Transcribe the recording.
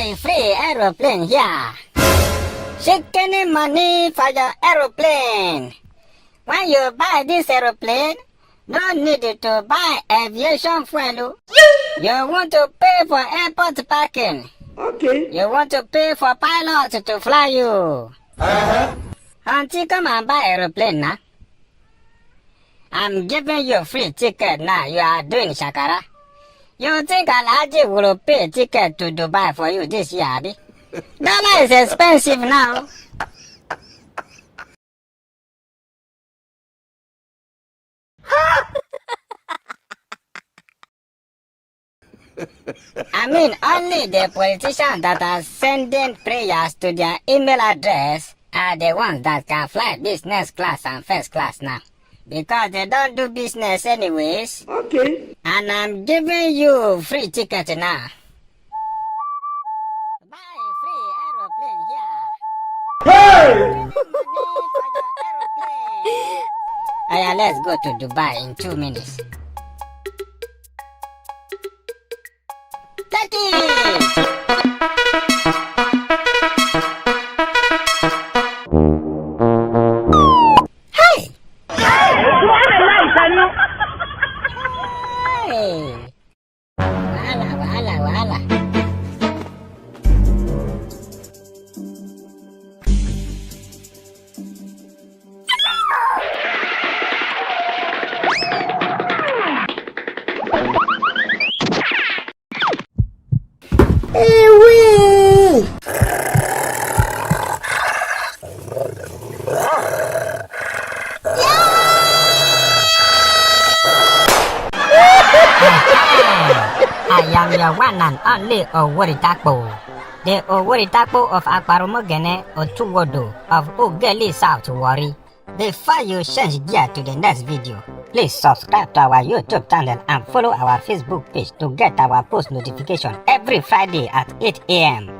Buy free aeroplane here. Shaking money for your aeroplane. When you buy this aeroplane, no need to buy aviation fuel. You want to pay for airport parking. Okay. You want to pay for pilots to fly you. Auntie, come and buy aeroplane now. I'm giving you free ticket now. You are doing shakara. You think Alhaji will pay ticket to Dubai for you this year, Abi? Dollar is expensive now. I mean, only the politicians that are sending prayers to their email address are the ones that can fly business class and first class now. Because they don't do business anyways. Okay. And I'm giving you free ticket now. Buy free aeroplane here. Hey! Money for your aeroplane. Aya, let's go to Dubai in 2 minutes. Take it! Hey! Hey! Wahala. I am your one and only Oworitapo, the Oworitapo of Akparumogene Otuwodo of Ugeli South Wari. Before you change gear to the next video, please subscribe to our YouTube channel and follow our Facebook page to get our post notification every Friday at 8 a.m.